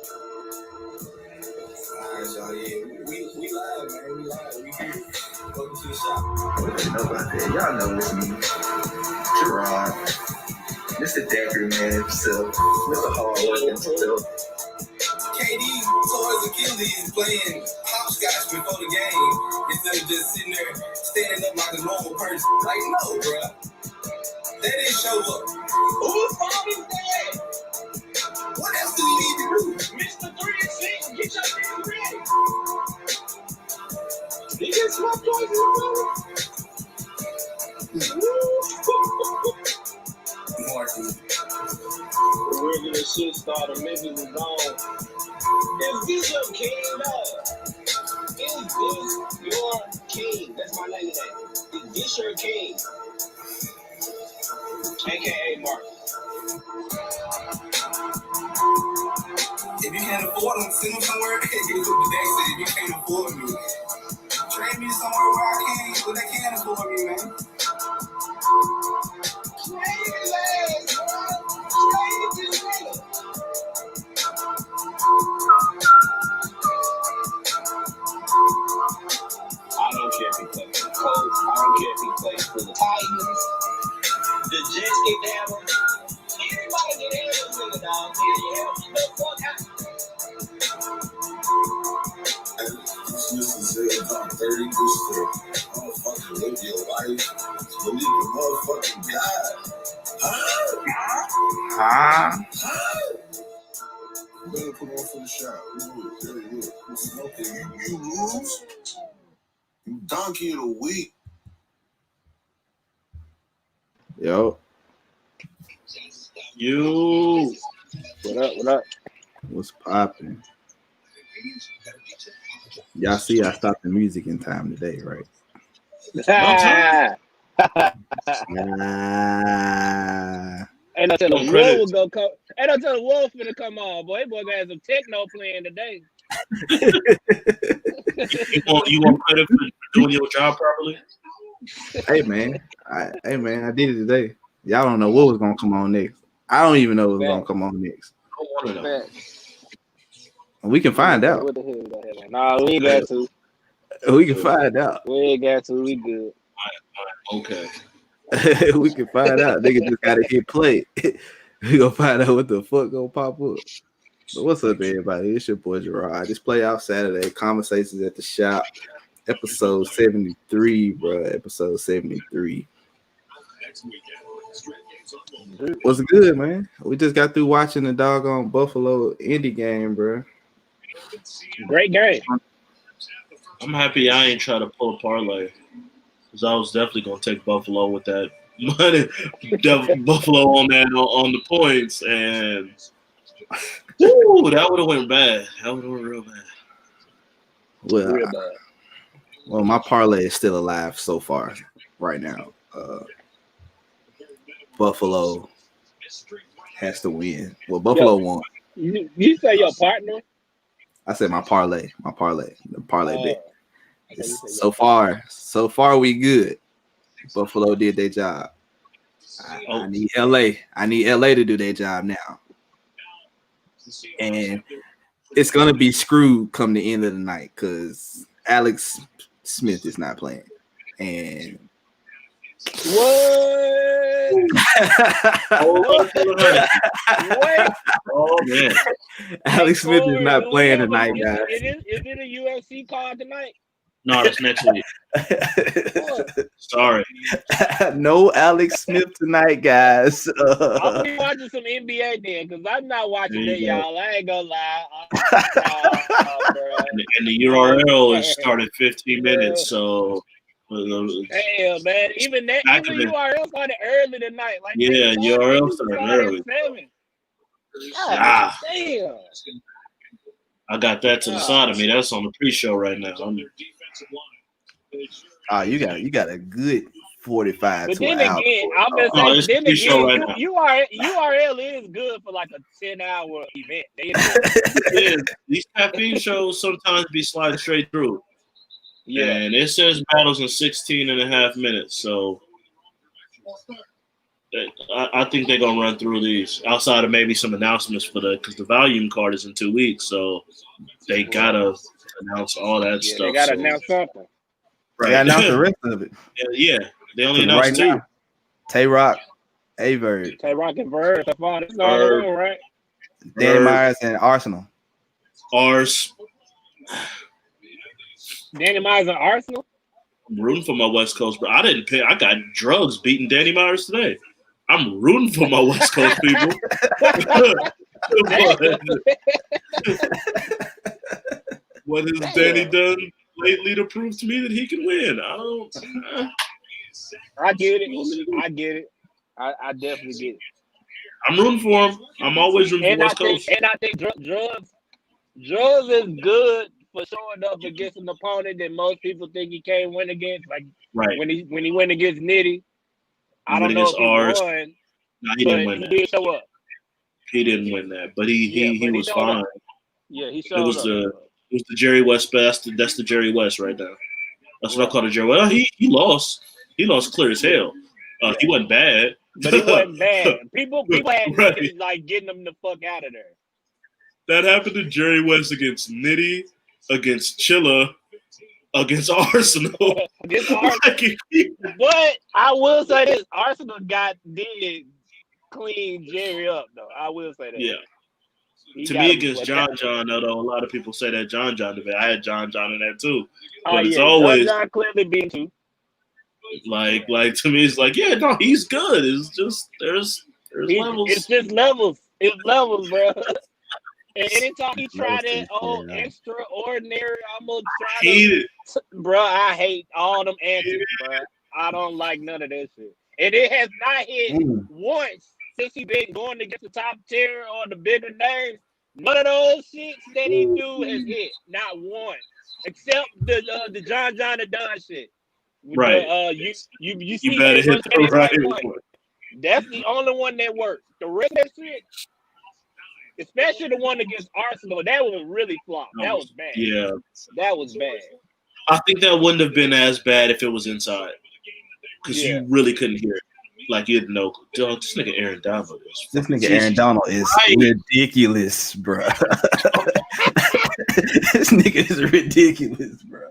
Alright, y'all. Yeah, we live, man. We live. We here. Welcome to the shop. What do you know about that? Y'all know it's me, Gerard, Mr. Decker Man himself, Mr. Hardworking himself. KD tore his Achilles playing hopscotch before the game instead of just sitting there standing up like a normal person. Like, no, bruh. They didn't show up. Who's always dead? What else do you need to do? Mr. 3 and 6, get your damn ready. He gets my boys in the Martin. The regular shit started, Memphis is gone. Is this your king, dog? Is this your king? That's my name today. Is this your king? AKA Mark. If you can't afford them, send them somewhere. Get what the day said. If you can't afford me, trade me somewhere where they can afford me, man. Trade his ass, bro. Trade this nigga. I don't care if he plays for the Colts. I don't care if he plays for the Titans. The Jets get down. Everybody get down this nigga, dog. Can you help me the fuck out? This is about 30 booster. Motherfucking live your life. Believe your motherfucking God. Huh? You better put on for the shot. You smoking. You lose. You donkey of the week. Yo. You. What up? What's poppin'? Y'all see I stopped the music in time today, right? Ain't no telling what was gonna come. Ain't no telling what was finna come on, boy. Boy got some techno playing today. You want credit for doing your job properly? Hey man, I did it today. Y'all don't know what was gonna come on next. I don't even know what was gonna come on next. I want to know. We can find out. What the hell is gonna happen? Nah, we ain't got to. We can find out. We ain't got to. We good. Okay. We can find out. Nigga just gotta hit play. We gonna find out what the fuck gonna pop up. But what's up, everybody? It's your boy Gerard. This Playoff Saturday, Conversations at the Shop, episode 73, bro. Episode 73. What's good, man? We just got through watching the doggone Buffalo Indy game, bro. Great game. I'm happy I ain't try to pull a parlay because I was definitely gonna take Buffalo with that money. Buffalo on the points, and woo, that would have went bad. That would have went real bad. Well, my parlay is still alive so far right now. Buffalo has to win. Well, Buffalo won. You say your partner? I said my parlay, the parlay bet. So far we good. Buffalo did their job. I need LA. I need LA to do their job now. And it's gonna be screwed come the end of the night because Alex Smith is not playing. And what? Oh man, Alex Smith is not playing tonight, guys. Is it a UFC card tonight? No, it's next week. Sorry. No Alex Smith tonight, guys. I'll be watching some NBA then, because I'm not watching that, y'all. I ain't gonna lie. And the URL is started 15 minutes, so. Damn, man. Even URL started early tonight. Like, yeah, URL started early. 7. God, damn. I got that to the side of me. That's on the pre-show right now. You got a good 45 but to then an hour. again, I'm gonna say, then again, URL is good for like a 10-hour event. These caffeine shows sometimes be sliding straight through. Yeah. And it says battles in 16 and a half minutes. So I think they're gonna run through these outside of maybe some announcements because the volume card is in 2 weeks, so they gotta announce all that stuff. They gotta so. announce something. They gotta announce the rest of it. Yeah, they only announced two. Now, Tay-Rock, Averb. Tay-Rock and Bird. That's all the one, right? Danny Myers and Arsenal. Danny Myers and Arsenal? I'm rooting for my West Coast, but I didn't pay. I got drugs beating Danny Myers today. I'm rooting for my West Coast people. What has Danny done lately to prove to me that he can win? I get it. I definitely get it. I'm rooting for him. I'm always rooting for West Coast. And I think drugs is good for showing up against an opponent that most people think he can't win against. Like when he went against Nitty, I don't know if he won. No, he didn't win that. He did show up. He didn't win that, but he was fine. Up. Yeah, he showed up. It was the Jerry West best. That's the Jerry West right now. That's what I call the Jerry West. Well, he lost. He lost clear as hell. He wasn't bad. But he wasn't bad. People had like getting him the fuck out of there. That happened to Jerry West against Nitty, against Chilla, against Arsenal. But I will say this: Arsenal did clean Jerry up, though. I will say that. Yeah. To me, against John, although a lot of people say that John debate, I had John in that too. But it's always John clearly being too. Like to me, it's like, yeah, no, he's good. It's just there's levels. It's just levels. It's levels, bro. And anytime he try that extraordinary, I'm gonna try bro. I hate all them answers, bro. I don't like none of that shit. And it has not hit once since he been going against the top tier or the bigger names. None of those shits that he do has hit. Not one. Except the John and Don shit. Right. You see you better hit the right one. That's the only one that worked. The rest of that shit, especially the one against Arsenal, that was really flop. That was bad. Yeah. That was bad. I think that wouldn't have been as bad if it was inside. Because you really couldn't hear it. Like, you didn't know. Dog, this nigga Aaron Donald is. This nigga Aaron Donald is ridiculous, bro. This nigga is ridiculous, bro.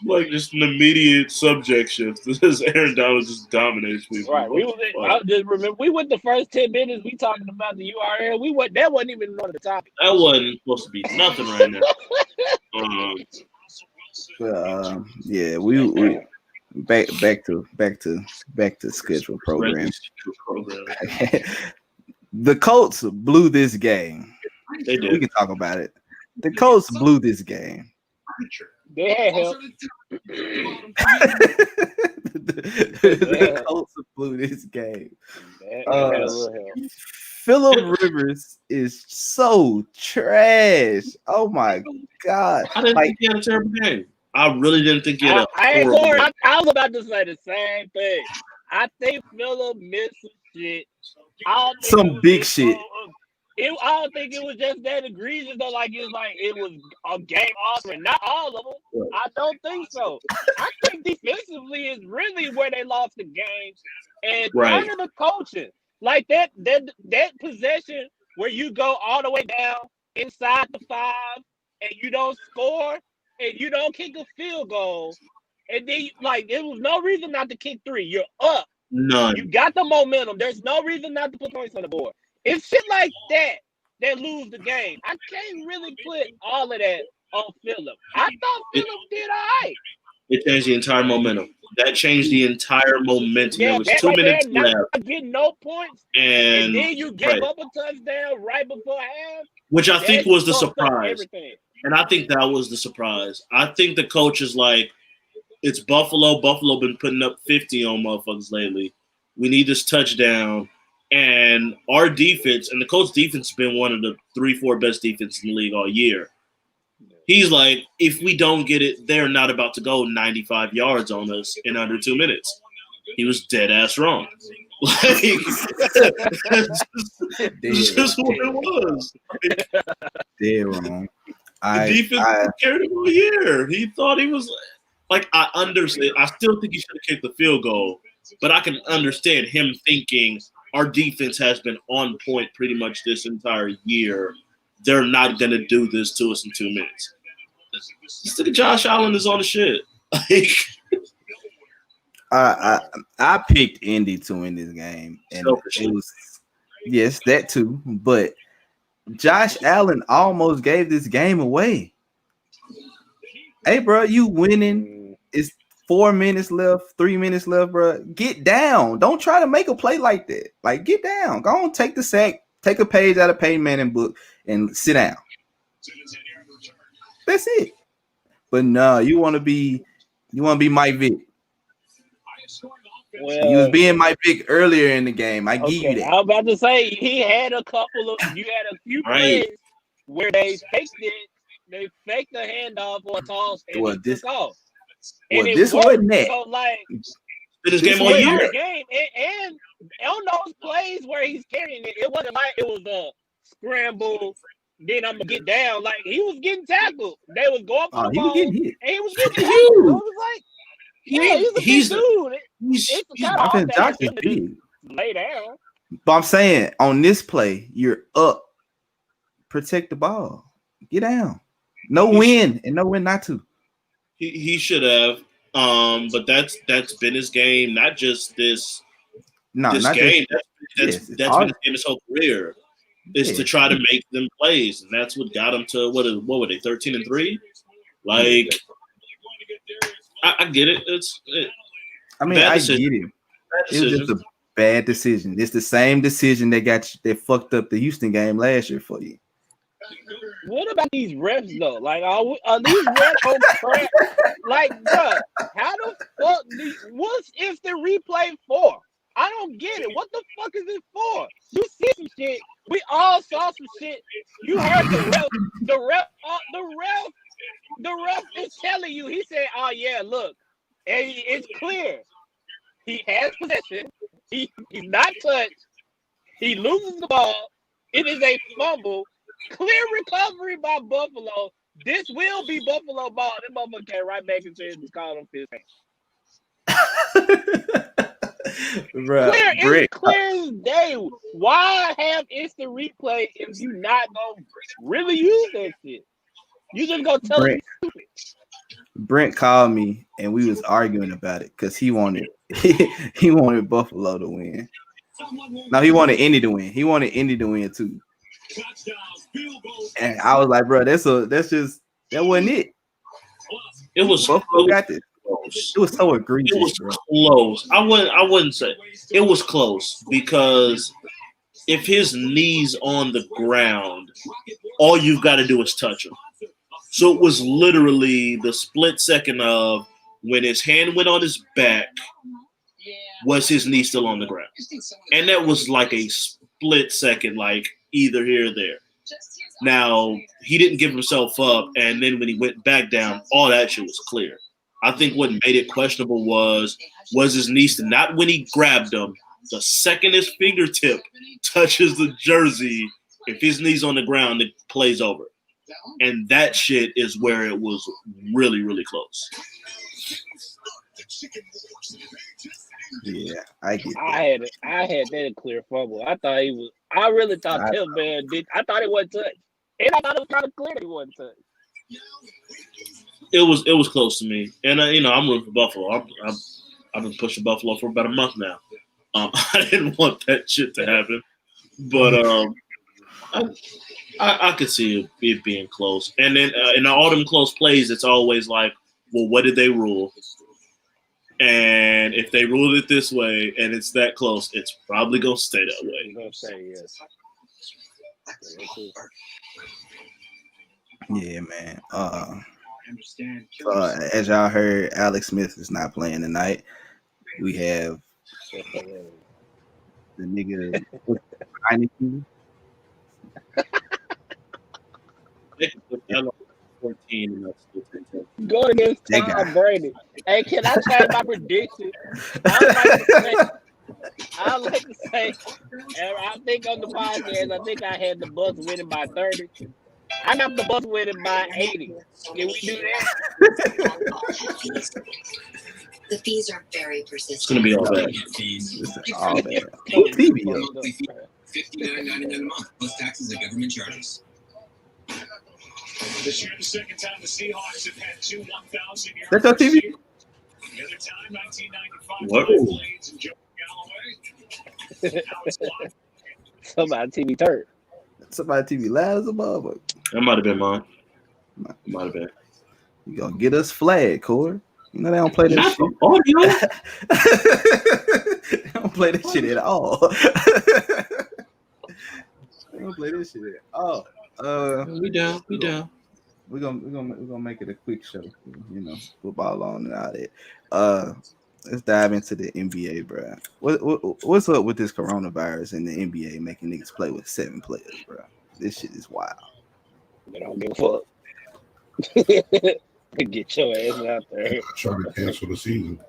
Like just an immediate subject shift. This Aaron Donald just dominates people. Right. I just remember we went the first 10 minutes we talking about the URL. That wasn't even one of the topics. That wasn't supposed to be nothing right now. Yeah, we back to scheduled programs. The Colts blew this game. They did. We can talk about it. The Colts blew this game. They had help. The Colts blew this game. Phillip Rivers is so trash. Oh my god! I didn't think he had a terrible game. I really didn't think he had a horrible game. I was about to say the same thing. I think Phillip missed some shit. Some big shit. I don't think it was just that egregious though. It was a game altering. Not all of them. I don't think so. I think defensively is really where they lost the game. And part of the coaching, like that possession where you go all the way down inside the 5 and you don't score and you don't kick a field goal, and then there was no reason not to kick 3. You're up. None. You got the momentum. There's no reason not to put points on the board. It's shit like that lose the game. I can't really put all of that on Phillip. I thought Phillip did all right. It changed the entire momentum. That changed the entire momentum. There was 2 minutes left. Not getting no points. And then you gave up a touchdown right before half. Which I think was the surprise. And I think that was the surprise. I think the coach is like, it's Buffalo. Buffalo been putting up 50 on motherfuckers lately. We need this touchdown. And our defense, and the Colts defense has been one of the 3-4 best defenses in the league all year. He's like, if we don't get it, they're not about to go 95 yards on us in under 2 minutes. He was dead ass wrong. That's just what it was. Dead wrong. The defense carried him all year. He thought he was like, I understand. I still think he should have kicked the field goal. But I can understand him thinking our defense has been on point pretty much this entire year. They're not going to do this to us in 2 minutes. This nigga Josh Allen is on the shit. I picked Indy to win this game, and it was yes that too. But Josh Allen almost gave this game away. Hey, bro, you winning? It's 4 minutes left, 3 minutes left, bro. Get down. Don't try to make a play like that. Like, get down. Go on, take the sack, take a page out of Peyton Manning book, and sit down. That's it. But no, you want to be Mike Vick. Well, He was being Mike Vick earlier in the game. I give you that. I was about to say he had a few plays where they faked it. They faked the handoff or a toss and it took off. And this wasn't that. So like this game all year. Game and on those plays where he's carrying it, it wasn't like it was a scramble. Then I'm gonna get down. Like he was getting tackled. They was going for the ball. And he was getting tackled. So it was like, he's a big dude. It's kind of Josh is big. Lay down. But I'm saying on this play, you're up. Protect the ball. Get down. No win and no win not to. He should have. But that's been his game. Not just this. This game. That's been his game his whole career. Is to try to make them plays, and that's what got him to what were they 13-3? Like, I get it. I get it. It was just a bad decision. It's the same decision that fucked up the Houston game last year for you. What about these refs though? Like, are these refs on crap? Like, bro, how the fuck? What's if the replay for? I don't get it. What the fuck is it for? You see some shit. We all saw some shit. You heard the ref is telling you. He said, "Oh yeah, look, and it's clear. He has possession. He's not touched. He loses the ball. It is a fumble. Clear recovery by Buffalo. This will be Buffalo ball. That motherfucker came right back and said, "Just call him fifth." It's clear as day. Why have instant replay if you not gonna really use that shit? You just gonna tell him. Brent called me and we was arguing about it because he wanted Buffalo to win. No, he wanted Indy to win. He wanted Indy to win too. And I was like, bro, that wasn't it. It was Buffalo got this. It was so egregious. It was close. I wouldn't say it was close because if his knee's on the ground, all you've got to do is touch him. So it was literally the split second of when his hand went on his back, was his knee still on the ground? And that was like a split second, like either here or there. Now, he didn't give himself up, and then when he went back down, all that shit was clear. I think what made it questionable was his knee still, not when he grabbed him. The second his fingertip touches the jersey, if his knee's on the ground, it plays over. And that shit is where it was really, really close. Yeah, I get that. I had that clear fumble. I really thought Tillman did. I thought it wasn't touched. And I thought it was kind of clear that it wasn't touched. It was close to me. And, I'm rooting for Buffalo. I've been pushing Buffalo for about a month now. I didn't want that shit to happen. But I could see it being close. And then in all them close plays, it's always like, well, what did they rule? And if they ruled it this way and it's that close, it's probably going to stay that way. I'm going to say yes. Yeah, man. As y'all heard, Alex Smith is not playing tonight. We have the nigga Heineken. Going against Tom Brady. Hey, can I change my prediction? I like to say, and I think on the podcast, I think I had the Bucks winning by 30. I got the Bucks winning by 80. Can we do that? The fees are very persistent. It's gonna be all bad. This is all bad. Who TV up? Monthly fee, $59.99 a month plus taxes and government charges. This year, the second time the Seahawks have had two 1,000 yard That's your TV? receivers. The other time, 1995, Whoa. Blades and Joe Galloway. Now it's live. Somebody TV turned. Somebody TV loud as a motherfucker. That might have been mine. Might have been. You gonna get us flagged, Corey? You know they don't play that Not shit. the audio. They don't play that shit at all. They don't play this shit at all. We down. We down. We're gonna make it a quick show. You know, football on and all that. Let's dive into the NBA, bro. What's up with this coronavirus and the NBA making niggas play with 7 players, bro? This shit is wild. They don't give a fuck. Get your ass out there. Try to cancel the season.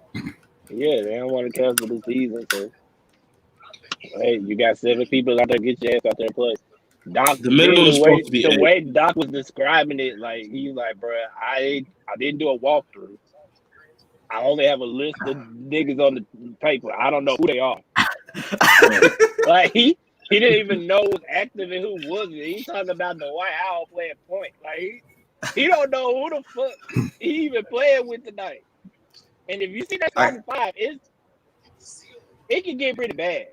Yeah, they don't want to cancel the season. So, hey, you got 7 people out there. Get your ass out there and play. Doc, The minimum is supposed to be the 8. way Doc was describing it, like he's like, bro, I didn't do a walkthrough. I only have a list of niggas on the paper. I don't know who they are. Like he didn't even know who was active and who wasn't. He's talking about the White Owl playing point. Like he don't know who the fuck he even playing with tonight. And if you see that starting 5, it can get pretty bad.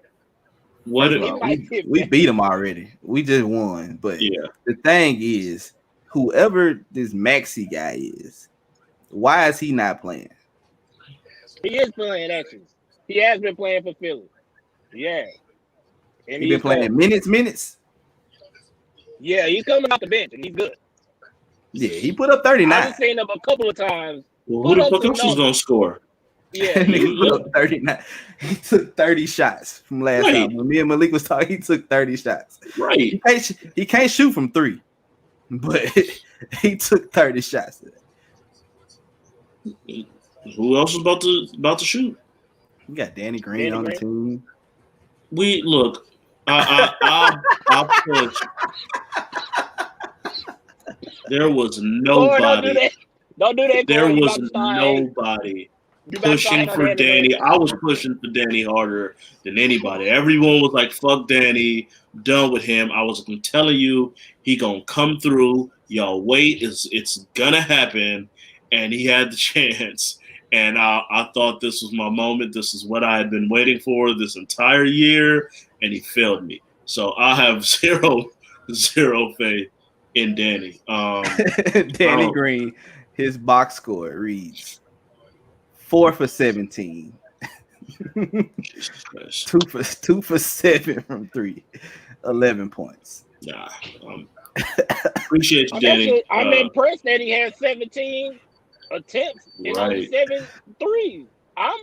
What? We beat them already. We just won. But Yeah. the thing is, whoever this Maxey guy is, why is he not playing? He is playing actually. He has been playing for Philly. Yeah. And He been playing minutes. Yeah, he's coming off the bench and he's good. Yeah, he put up 39. I've seen him a couple of times. Well, who the fuck else was gonna score? Yeah, Nigga put up 39. He took 30 shots from last Right. time. When me and Malik was talking, he took 30 shots. Right. He can't shoot from 3, but he took 30 shots. Who else is about to shoot? You got Danny Green on the team. We look. I push. There was nobody. Don't do that. There Corey. You was about to start- nobody you about to pushing start for on Danny. I was pushing for Danny harder than anybody. Everyone was like, "Fuck Danny, done with him." I'm telling you, he gonna come through. Y'all wait, it's gonna happen, and he had the chance. And I thought this was my moment. This is what I had been waiting for this entire year, and he failed me. So I have zero faith in Danny. Danny Green, his box score reads 4 for 17. 2 for 7 from 3, 11 points. Nah, appreciate you, Danny. I'm impressed that he has 17 attempts and only 7 threes. I'm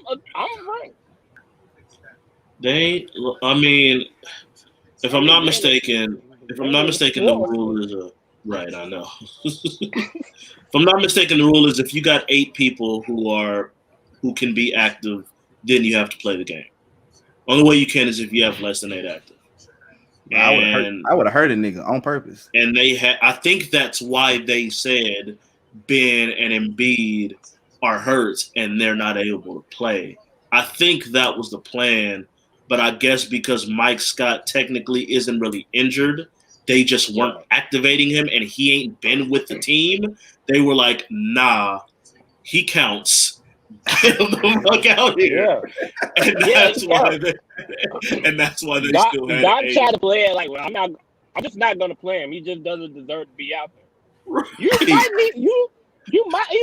right. I mean, if I'm not mistaken, the rule is right. I know. If I'm not mistaken, the rule is if you got 8 people who can be active, then you have to play the game. Only way you can is if you have less than 8 active. I would have hurt a nigga on purpose. And I think that's why they said Ben and Embiid are hurt and they're not able to play. I think that was the plan, but I guess because Mike Scott technically isn't really injured, they just weren't activating him and he ain't been with the team. They were like, nah, he counts. Get him the fuck out here. Yeah. And that's why they still had Doc tried to play it like, well, I'm just not gonna play him. He just doesn't deserve to be out there. Right. He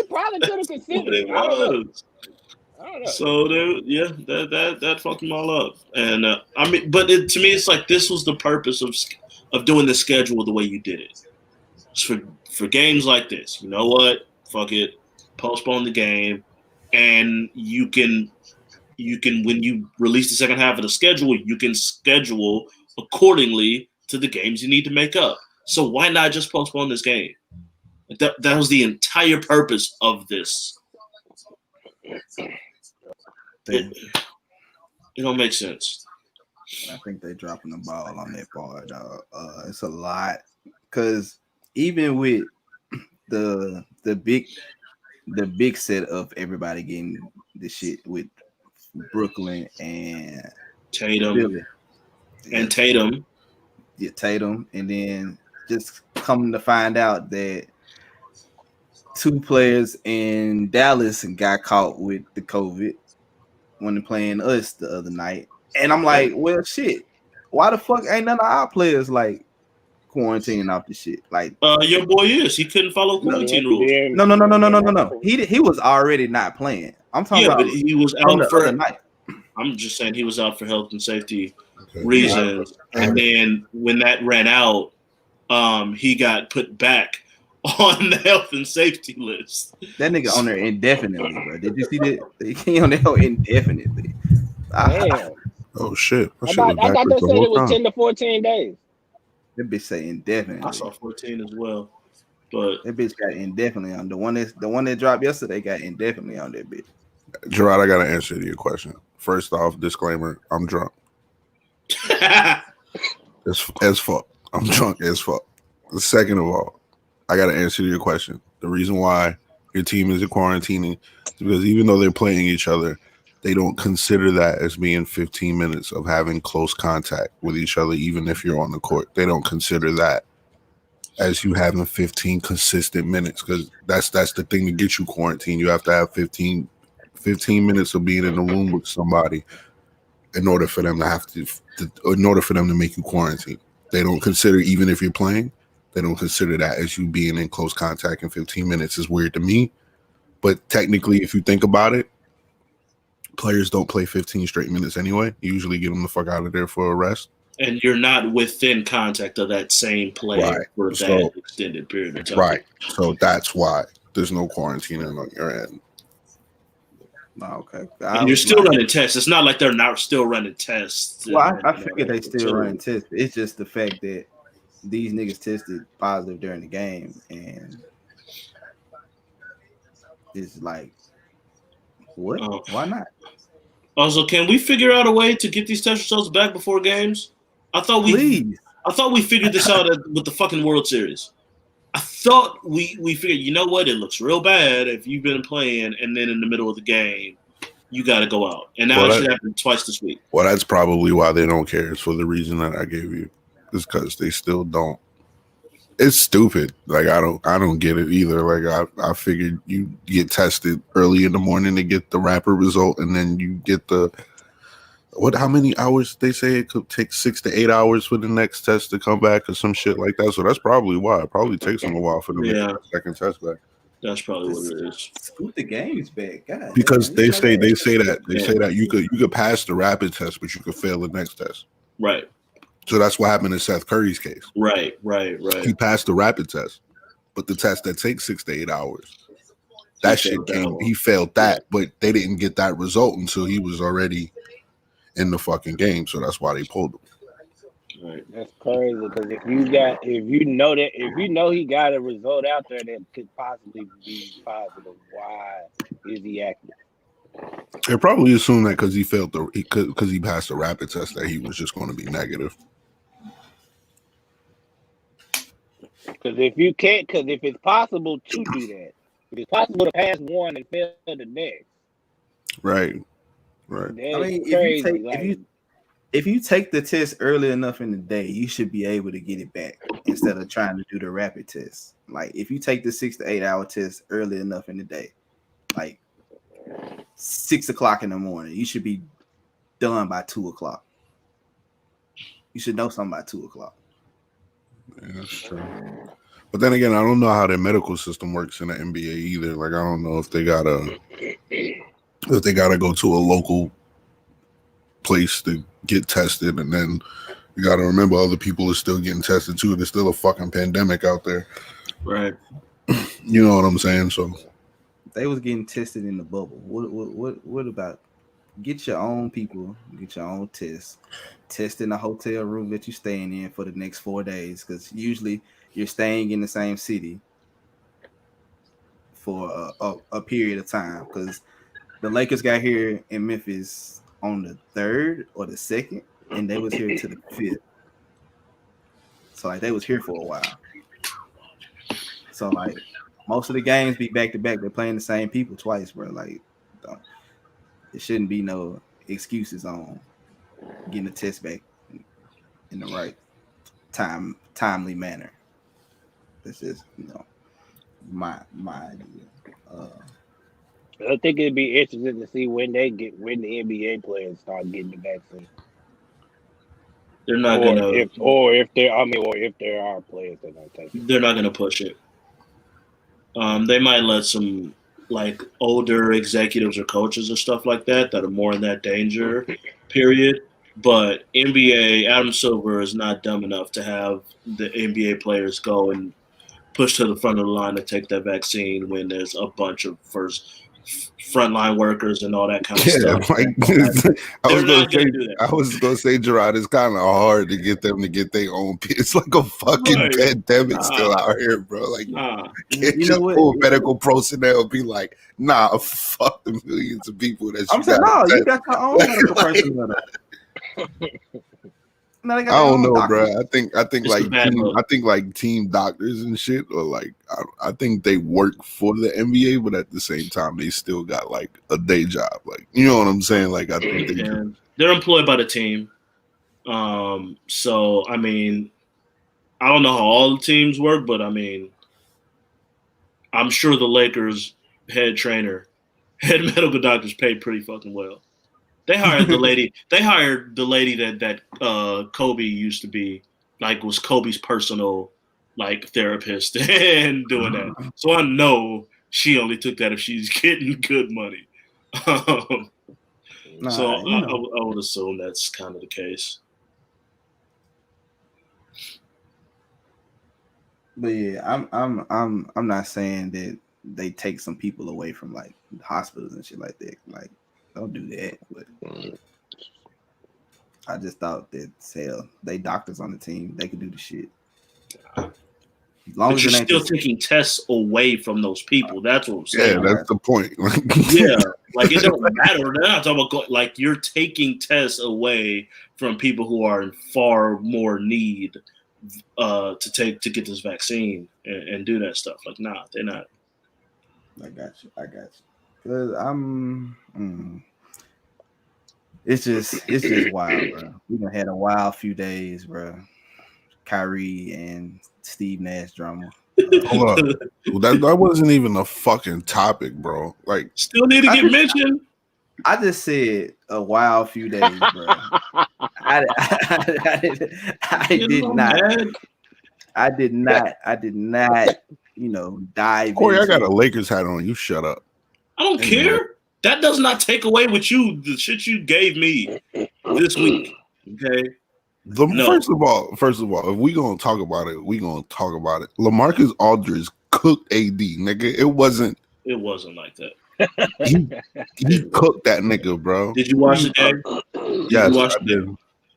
probably could have considered it. I don't know. So that fucked them all up. And I mean, but to me, it's like this was the purpose of doing the schedule the way you did it. It's for games like this. You know what? Fuck it. Postpone the game, and you can when you release the second half of the schedule, you can schedule accordingly to the games you need to make up. So why not just postpone this game? That was the entire purpose of this. It don't make sense. I think they're dropping the ball on that part, dog. It's a lot because even with the big set of everybody getting this shit with Brooklyn and Tatum Philly. and Tatum. Yeah, Tatum, and then just coming to find out that 2 players in Dallas got caught with the COVID when they're playing us the other night. And I'm like, well, shit. Why the fuck ain't none of our players like quarantining off the shit? Like, Your boy is. He couldn't follow no, quarantine rules. no. He was already not playing. I'm talking Yeah, about but he was from out the for. other night. I'm just saying he was out for health and safety Okay. reasons, I- and then when that ran out, he got put back on the health and safety list. That nigga on there indefinitely, bro. Did you see that? He on there indefinitely. Damn. Oh shit! I I should have thought backwards they the said whole it was time. 10 to 14 days. That bitch say I indefinitely. saw 14 as well, but That bitch got indefinitely on the one that dropped yesterday got indefinitely on that bitch. Gerard, I gotta answer to your question. First off, disclaimer: I'm drunk as fuck. I'm drunk as fuck. Second of all, I gotta answer to your question. The reason why your team is quarantining is because even though they're playing each other, they don't consider that as being 15 minutes of having close contact with each other, even if you're on the court. They don't consider that as you having 15 consistent minutes, because that's the thing to get you quarantined. You have to have 15 minutes of being in the room with somebody in order for them in order for them to make you quarantine. They don't consider, even if you're playing, they don't consider that as you being in close contact in 15 minutes. Is weird to me. But technically, if you think about it, players don't play 15 straight minutes anyway. You usually get them the fuck out of there for a rest. and you're not within contact of that same player Right. for that So- extended period of time. Right. So that's why there's no quarantining on your end. Oh, okay. And you're still running tests. It's not like they're not still running tests. Well, I figured they still running tests. It's just the fact that these niggas tested positive during the game, and it's like, what? Oh. Why not? Also, can we figure out a way to get these test results back before games? I thought we figured this out with the fucking World Series. I thought we figured, you know what? It looks real bad if you've been playing and then in the middle of the game, you got to go out. And now Well, it should happen twice this week. Well, that's probably why they don't care. It's for the reason that I gave you. It's because they still don't. It's stupid. Like I don't get it either. Like I figured you get tested early in the morning to get the rapid result, and then you get the how many hours they say it could take 6 to 8 hours for the next test to come back or some shit like that. So that's probably why. It probably takes them a while for them to get the second test back. That's probably what it is. Scoot the games back, God. Because they say that you could pass the rapid test, but you could fail the next test. Right. So that's what happened in Seth Curry's case. Right. He passed the rapid test, but the test that takes 6 to 8 hours, that shit came. He failed that, but they didn't get that result until he was already in the fucking game. So that's why they pulled him. Right. That's crazy because if you know he got a result out there that could possibly be positive, why is he active? They probably assumed that because he failed because he passed the rapid test that he was just going to be negative. Because if it's possible to do that, if it's possible to pass one and fail the next, right. I mean, if you take the test early enough in the day, you should be able to get it back instead of trying to do the rapid test. Like if you take the 6 to 8 hour test early enough in the day, like 6 o'clock in the morning, you should be done by 2 o'clock. You should know something by 2 o'clock. Yeah, that's true. But then again, I don't know how their medical system works in the NBA either. Like I don't know if they gotta go to a local place to get tested, and then you got to remember other people are still getting tested too. There's still a fucking pandemic out there, right? You know what I'm saying? So they was getting tested in the bubble. What about get your own people, get your own tests, test in the hotel room that you're staying in for the next 4 days, because usually you're staying in the same city for a period of time, because the Lakers got here in Memphis on the 3rd or the 2nd, and they was here to the 5th. So like they was here for a while. So like most of the games be back to back. They're playing the same people twice, bro. Like There shouldn't be no excuses on getting the test back in the right timely manner. That's just my idea. I think it'd be interesting to see when the NBA players start getting the vaccine, They're not or gonna. if there are players that don't take it. They're not gonna push it. They might let some like older executives or coaches or stuff like that are more in that danger period. But NBA Adam Silver is not dumb enough to have the NBA players go and push to the front of the line to take that vaccine when there's a bunch of frontline workers and all that kind of stuff. Like I was gonna say, Gerard, it's kind of hard to get them to get their own. It's like a fucking pandemic still out here, bro. Like, can't you just pull medical personnel and be like, nah, fuck the millions of people that I'm saying, no, you got your own medical personnel. I don't know, bro. I think like team doctors and shit, or like I think they work for the NBA, but at the same time they still got like a day job. Like, you know what I'm saying? Like, I think they're employed by the team. So I mean, I don't know how all the teams work, but I mean, I'm sure the Lakers head medical doctors paid pretty fucking well. They hired the lady. that Kobe used to be, like, was Kobe's personal like therapist and doing that. So I know she only took that if she's getting good money. I would assume that's kind of the case. But yeah, I'm not saying that they take some people away from like hospitals and shit like that. Like, don't do that. But I just thought that they doctors on the team, they could do the shit. As long as you're still taking tests away from those people. That's what I'm saying. Yeah, that's the point. Yeah, like it don't matter. They're not talking about like you're taking tests away from people who are in far more need to get this vaccine and do that stuff. Like, nah, they're not. I got you. Cause it's just wild, bro. We done had a wild few days, bro. Kyrie and Steve Nash drama. Hold on. That wasn't even a fucking topic, bro. Like, still need to get mentioned. I just said a wild few days, bro. I did not, dive. Corey, I got a Lakers hat on. You shut up. I don't care. That does not take away with you the shit you gave me this week. Okay. First of all, if we gonna talk about it, we gonna talk about it. LaMarcus Aldridge cooked AD, nigga. It wasn't like that. He cooked that nigga, bro. Did you watch the game? Yes, I did.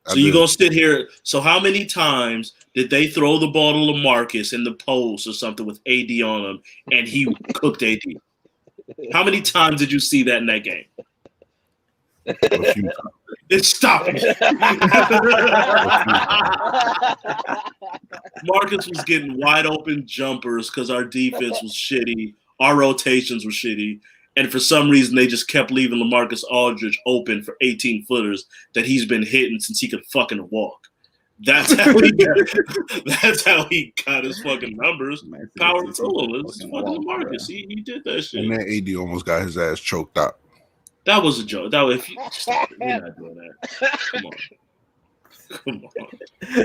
So you gonna sit here? So how many times did they throw the ball to LaMarcus in the post or something with AD on him, and he cooked AD? How many times did you see that in that game? A few times. Stop it. Marcus was getting wide open jumpers because our defense was shitty. Our rotations were shitty. And for some reason, they just kept leaving LaMarcus Aldridge open for 18-footers that he's been hitting since he could fucking walk. That's how he got his fucking numbers. Power through him. It's fucking LaMarcus. He did that shit. And then AD almost got his ass choked out. That was a joke. You're not doing that. Come on.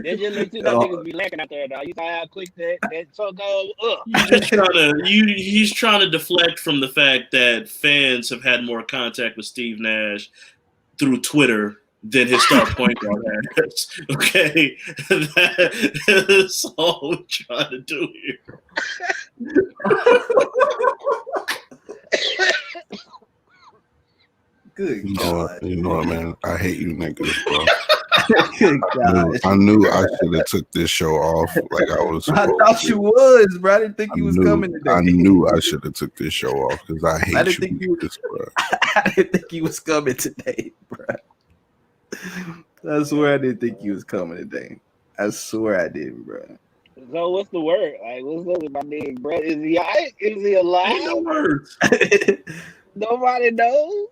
They just let you know niggas be lacking out there, dog. You saw how quick that choke goes up. He's trying to deflect from the fact that fans have had more contact with Steve Nash through Twitter than his star point guard has. Okay? That's all we're trying to do here. Good God. You know what, man? I hate you niggas, bro. Good God. I knew I should have took this show off like I was supposed I thought you was, bro. I didn't think you was coming today. I knew I should have took this show off because I hate you niggas, bro. I didn't think he was coming today, bro. I swear I didn't think he was coming today. I swear I didn't, bro. So what's the word? Like, what's up with my nigga, bro? Is he alright? Is he alive? Ain't no words. Nobody knows.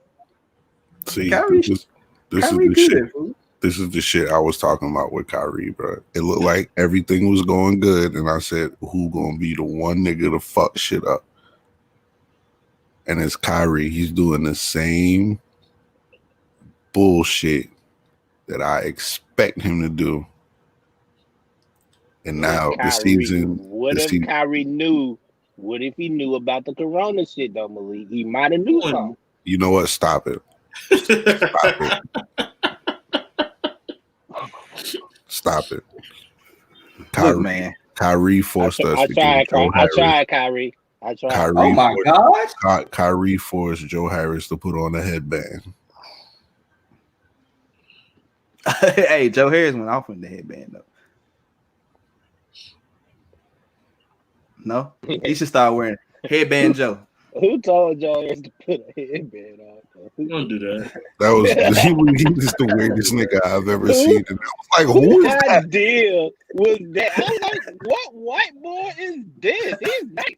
See, Kyrie, this Kyrie is the shit. good, fool. This is the shit I was talking about with Kyrie, bro. It looked like everything was going good, and I said, "Who gonna be the one nigga to fuck shit up?" And it's Kyrie. He's doing the same bullshit that I expect him to do. And now the season. What if Kyrie knew? What if he knew about the Corona shit, though, Malik? He might have knew something. You know what? Stop it. Stop it. Stop it. Look, man. Kyrie forced us to get Joe I Harris. tried, Kyrie. I tried. Oh my gosh. Kyrie forced Joe Harris to put on a headband. Hey, Joe Harris went off with the headband though. No, he should start wearing headband Joe. Who told Joe Harris to put a headband on? Who gonna do that? That was he was the weirdest nigga I've ever seen. And I was like, who is that? Deal was that? I was like, what white boy is this? He's nice.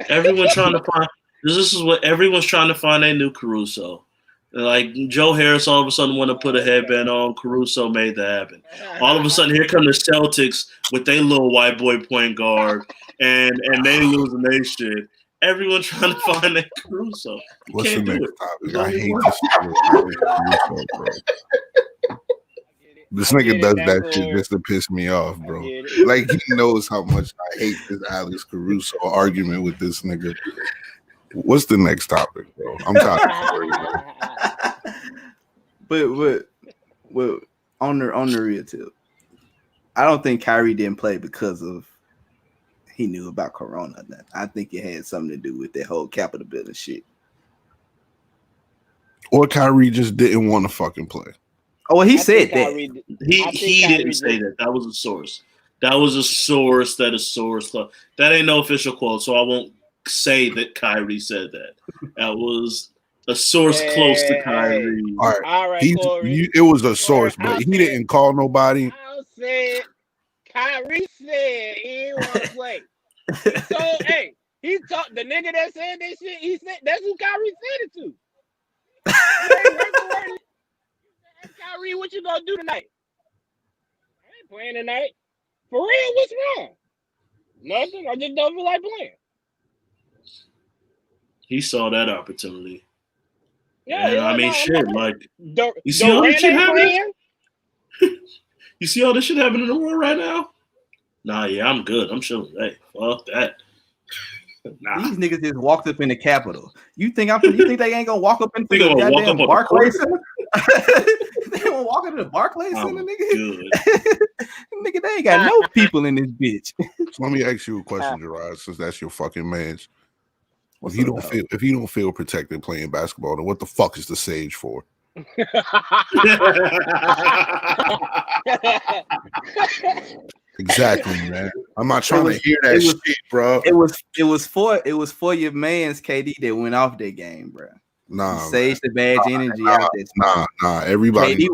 Everyone's trying to find. This is what everyone's trying to find. A new Caruso. Like Joe Harris, all of a sudden want to put a headband on. Caruso made that happen. All of a sudden, here come the Celtics with their little white boy point guard, and they losing their shit. Everyone trying to find that Caruso. What's the next topic? I hate this Caruso, bro. This nigga does that shit just to piss me off, bro. Like he knows how much I hate this Alex Caruso argument with this nigga. What's the next topic, bro? I'm tired of story, but on the real tip, I don't think Kyrie didn't play because of he knew about Corona. I think it had something to do with that whole Capitol building shit. Or Kyrie just didn't want to fucking play. Oh, well, he said that. He didn't say that. That was a source. That was a source. That a source. That ain't no official quote, so I won't say that Kyrie said that. That was a source close to Kyrie. All right. It was a source, but he didn't call nobody. I said Kyrie said he didn't want to play. So hey, he talked the nigga that said that shit. He said that's who Kyrie said it to. Hey, Kyrie, what you gonna do tonight? I ain't playing tonight. For real, what's wrong? Nothing. I just don't feel like playing. He saw that opportunity. Yeah, I mean, shit. Like, you see all this shit happening? You see all this shit happening in the world right now? Nah, yeah, I'm good. I'm chilling. Hey, fuck that. Nah. These niggas just walked up in the Capitol. You think they ain't gonna walk up into the goddamn Barclays Center? They gonna walk into the Barclays Center, nigga? Nigga, they ain't got no people in this bitch. So let me ask you a question, Gerard, since that's your fucking man's. If you don't feel protected playing basketball, then what the fuck is the sage for? Exactly, man. I'm not trying to hear that shit, bro. It was for your man's KD that went off that game, bro. Nah, sage the badge energy out there. Nah. Everybody.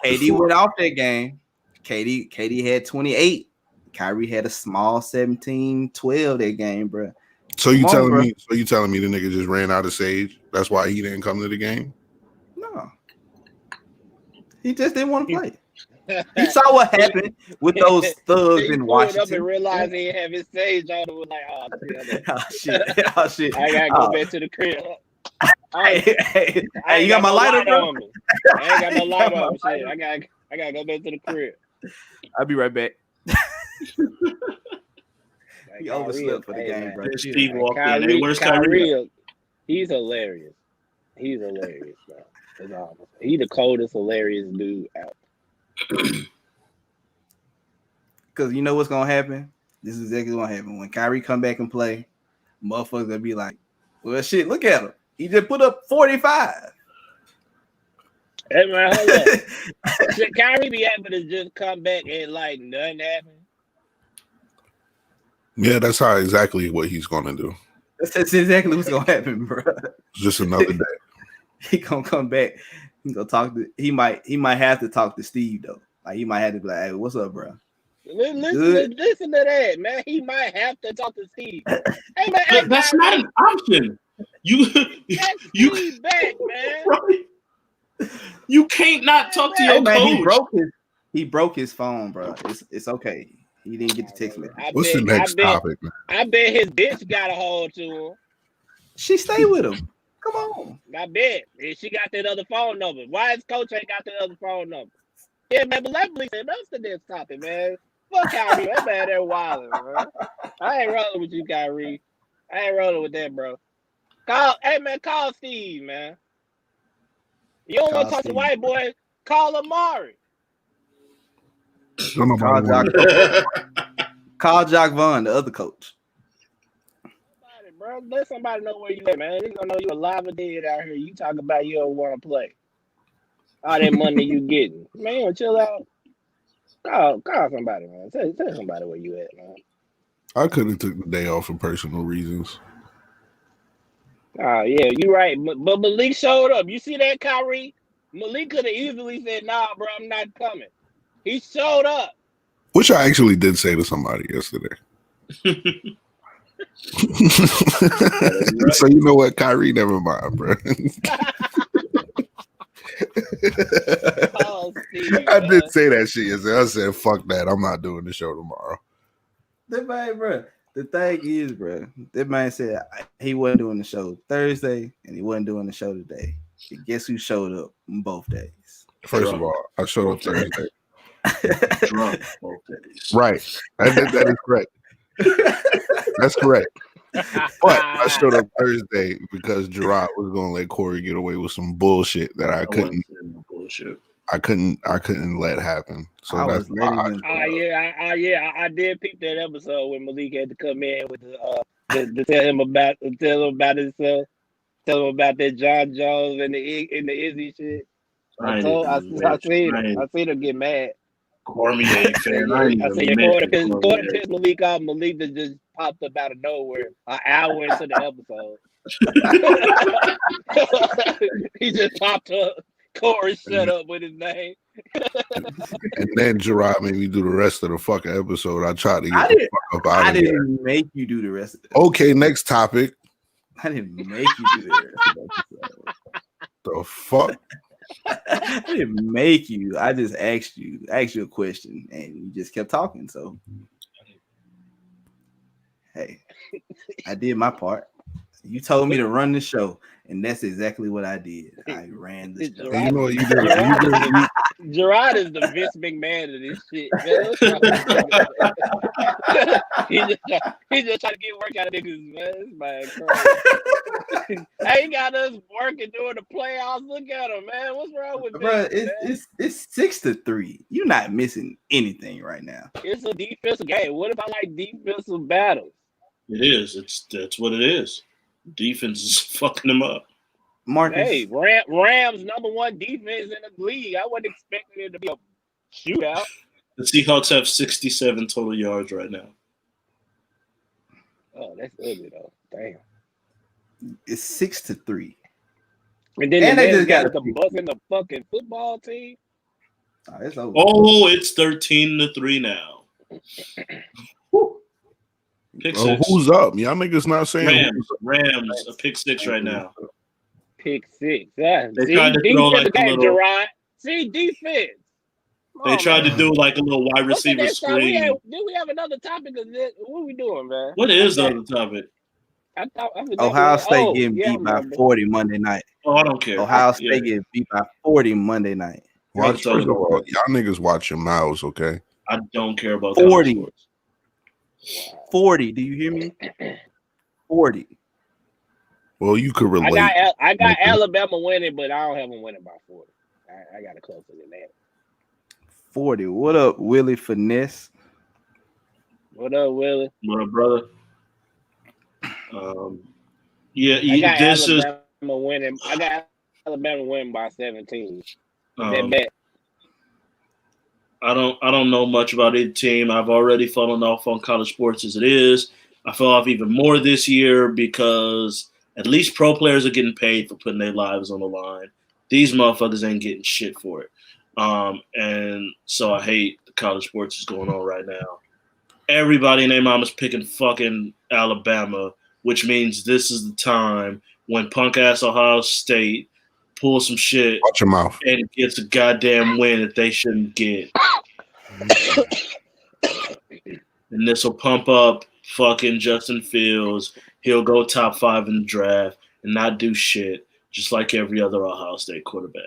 KD went off that game. KD had 28. Kyrie had a small 17-12 that game, bro. So you telling me the nigga just ran out of sage? That's why he didn't come to the game? No. He just didn't want to play. He saw what happened with those thugs in Washington. Up and realized he didn't have his stage on. Was like, oh shit! I gotta go back to the crib. Hey, you got my lighter on me. I ain't got no light on. Shit, I gotta go back to the crib. I'll be right back. He overslept for the game, bro. Steve walked in. Hey, where's Kyrie? He's hilarious. He's hilarious, bro. He the coldest, hilarious dude out. Because you know what's gonna happen? This is exactly what's gonna happen. When Kyrie come back and play, motherfuckers gonna be like, well, shit, look at him. He just put up 45. Hey, man, hold up. Should Kyrie be able to just come back and like nothing happen? Yeah, that's exactly what he's gonna do. That's exactly what's gonna happen, bro. It's just another day. He gonna come back. He gonna talk to. He might have to talk to Steve though. Like he might have to be like, "Hey, what's up, bro?" Listen to that, man. He might have to talk to Steve. Hey, man, that's not an option. You Steve back, man. You can't not talk to Hey your man, coach. he broke his phone, bro. It's okay. He didn't get the text message. What's the next topic, man? I bet his bitch got a hold to him. She stayed with him. Come on. I bet. And she got that other phone number. Why his coach ain't got that other phone number? Yeah, man, but let's say that's the next topic, man. Fuck Kyrie. That man there wilding, bro. I ain't rolling with you, Kyrie. I ain't rolling with that, bro. Call Steve, man. You don't want to talk to white boy, call Amari. Don't nobody Call Jock Vaughn, the other coach. Bro, let somebody know where you at, man. They gonna know you alive or dead out here. You talk about you don't want to play. All that money you getting. Man, chill out. Call somebody, man. Tell somebody where you at, man. I could have took the day off for personal reasons. Oh, yeah, you right. But Malik showed up. You see that, Kyrie? Malik could have easily said, nah, bro, I'm not coming. He showed up. Which I actually did say to somebody yesterday. So you know what, Kyrie, never mind, bro. Oh, Steve, I did say that shit yesterday. I said, fuck that. I'm not doing the show tomorrow. That man, bro. The thing is, bro, that man said he wasn't doing the show Thursday and he wasn't doing the show today. And guess who showed up on both days? First of all, I showed up Thursday. Drunk both days. Right. That is correct. That's correct. But I showed up Thursday because Gerard was going to let Corey get away with some bullshit that I couldn't let happen. So I that's was letting him. I did peep that episode when Malik had to come in with to tell him about himself, tell him about that John Jones and the Izzy shit. I seen him get mad. Cormier fan. I said, Quarter piss Malik off. Malik just popped up out of nowhere an hour into the episode. He just popped up. Corey shut up with his name. And then Gerard made me do the rest of the fucking episode. I tried to get the fuck up out of here. I didn't make you do the rest of it. Okay, next topic. I didn't make you do the rest of the episode. The fuck? I didn't make you. I just asked you a question and you just kept talking. So hey, I did my part. You told me to run the show, and that's exactly what I did. I ran the show. You know what you did? Gerard is the Vince McMahon of this shit. He just trying to get work out of niggas, man. This man crazy. He got us working during the playoffs. Look at him, man. What's wrong with bro? Vince, It's 6-3. You're not missing anything right now. It's a defensive game. What if I like defensive battles? It is. That's what it is. Defense is fucking them up. Marcus. Hey, Rams #1 defense in the league. I wasn't expecting it to be a shootout. The Seahawks have 67 total yards right now. Oh, that's ugly though. Damn. It's 6-3. And then they they just got the bus in the fucking football team. Oh, it's over. Oh, it's 13-3 now. Pick six. Who's up? Y'all niggas not saying Rams, a pick six right now. Pick six. Yeah. They tried to throw like a little. Gerard. See, defense. They tried to do like a little wide receiver screen. Do we have another topic of this? What are we doing, man? What is the other topic? Ohio State getting beat by 40 Monday night. Oh, I don't care. Ohio State getting beat by 40 Monday night. First of all, y'all niggas watch your mouths, okay? I don't care about 40. 40. Do you hear me? 40. Well, you could relate. I got Alabama winning, but I don't have them winning by 40. I got it closer than that. 40. What up, Willie Finesse? What up, Willie? What up, brother? I got Alabama winning. I got Alabama winning by 17. That bet. I don't know much about either team. I've already fallen off on college sports as it is. I fell off even more this year because at least pro players are getting paid for putting their lives on the line. These motherfuckers ain't getting shit for it. And so I hate the college sports that's going on right now. Everybody and their mama's picking fucking Alabama, which means this is the time when punk ass Ohio State pull some shit Watch your mouth. and gets a goddamn win that they shouldn't get. And this will pump up fucking Justin Fields. He'll go top 5 in the draft and not do shit, just like every other Ohio State quarterback.